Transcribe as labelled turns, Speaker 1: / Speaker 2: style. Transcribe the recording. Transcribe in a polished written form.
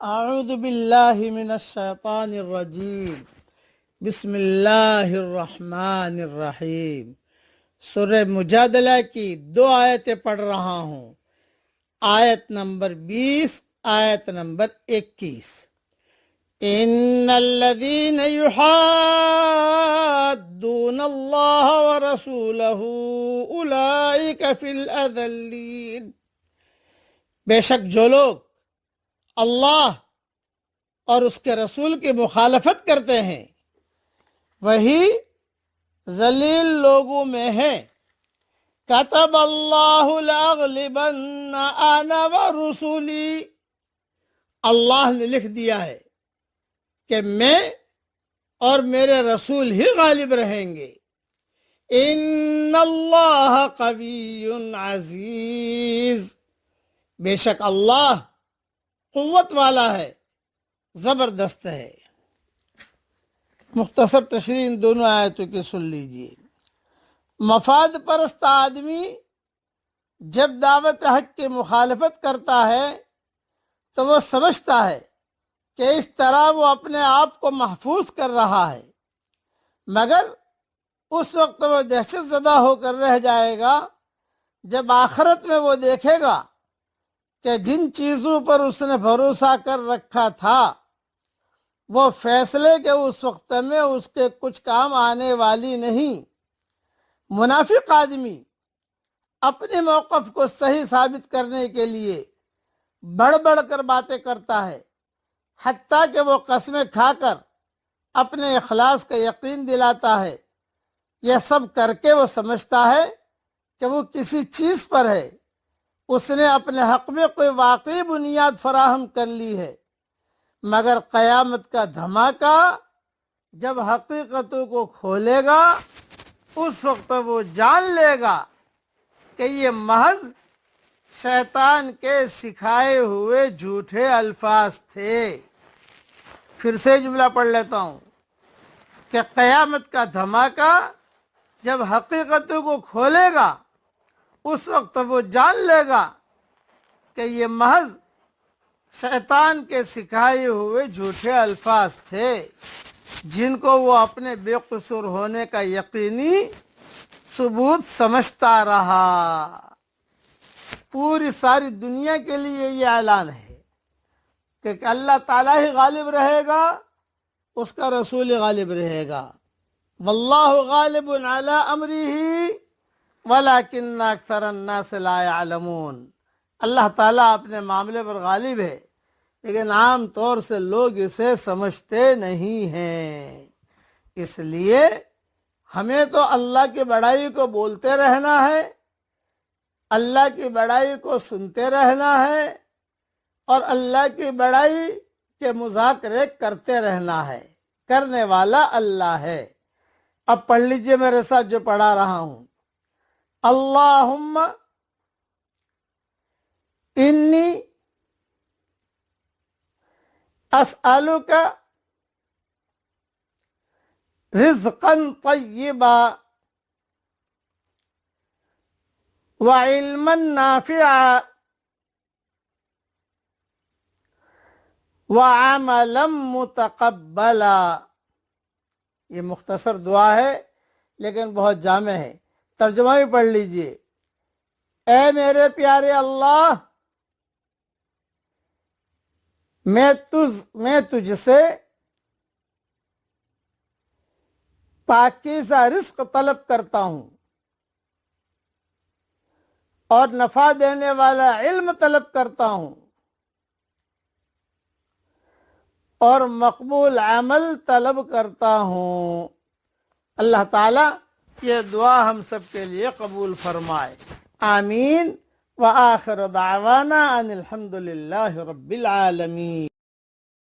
Speaker 1: اعوذ باللہ من الشیطان الرجیم بسم اللہ الرحمن الرحیم۔ سورہ مجادلہ کی 2 آیتیں پڑھ رہا ہوں، آیت نمبر 20، آیت نمبر 21۔ ان الذین یحادون اللہ ورسولہ اولئک فی الاذلین۔ بے شک جو لوگ اللہ اور اس کے رسول کی مخالفت کرتے ہیں وہی ذلیل لوگوں میں ہیں۔ کتب اللہ لاغلبن انا ورسولی، اللہ نے لکھ دیا ہے کہ میں اور میرے رسول ہی غالب رہیں گے۔ ان اللہ قوی عزیز، بے شک اللہ قوت والا ہے، زبردست ہے۔ مختصر تشریح ان دونوں آیتوں کی سن لیجئے۔ مفاد پرست آدمی جب دعوت حق کی مخالفت کرتا ہے تو وہ سمجھتا ہے کہ اس طرح وہ اپنے آپ کو محفوظ کر رہا ہے، مگر اس وقت وہ دہشت زدہ ہو کر رہ جائے گا جب آخرت میں وہ دیکھے گا کہ جن چیزوں پر اس نے بھروسہ کر رکھا تھا وہ فیصلے کے اس وقت میں اس کے کچھ کام آنے والی نہیں۔ منافق آدمی اپنے موقف کو صحیح ثابت کرنے کے لیے بڑھ بڑھ کر باتیں کرتا ہے، حتیٰ کہ وہ قسمیں کھا کر اپنے اخلاص کا یقین دلاتا ہے۔ یہ سب کر کے وہ سمجھتا ہے کہ وہ کسی چیز پر ہے، اس نے اپنے حق میں کوئی واقعی بنیاد فراہم کر لی ہے، مگر قیامت کا دھماکہ جب حقیقتوں کو کھولے گا اس وقت وہ جان لے گا کہ یہ محض شیطان کے سکھائے ہوئے جھوٹے الفاظ تھے۔ پھر سے جملہ پڑھ لیتا ہوں کہ قیامت کا دھماکہ جب حقیقتوں کو کھولے گا اس وقت وہ جان لے گا کہ یہ محض شیطان کے سکھائے ہوئے جھوٹے الفاظ تھے جن کو وہ اپنے بے قصور ہونے کا یقینی ثبوت سمجھتا رہا۔ پوری ساری دنیا کے لیے یہ اعلان ہے کہ اللہ تعالیٰ ہی غالب رہے گا، اس کا رسول ہی غالب رہے گا۔ واللہ غالب علی امرہ ولیکن اکثر الناس لا يعلمون۔ اللہ تعالیٰ اپنے معاملے پر غالب ہے لیکن عام طور سے لوگ اسے سمجھتے نہیں ہیں۔ اس لیے ہمیں تو اللہ کی بڑائی کو بولتے رہنا ہے، اللہ کی بڑائی کو سنتے رہنا ہے اور اللہ کی بڑائی کے مذاکرے کرتے رہنا ہے۔ کرنے والا اللہ ہے۔ اب پڑھ لیجئے میرے ساتھ جو پڑھا رہا ہوں۔ اللہم انی اسألک رزقا طیبا وعلما نافعا وعملا متقبلا۔ یہ مختصر دعا ہے لیکن بہت جامع ہے، ترجمہ بھی پڑھ لیجئے۔ اے میرے پیارے اللہ، میں تجھ سے پاکیزہ رزق طلب کرتا ہوں اور نفع دینے والا علم طلب کرتا ہوں اور مقبول عمل طلب کرتا ہوں۔ اللہ تعالیٰ یہ دعا ہم سب کے لیے قبول فرمائے، آمین۔ وآخر دعوانا ان الحمد للہ رب العالمین۔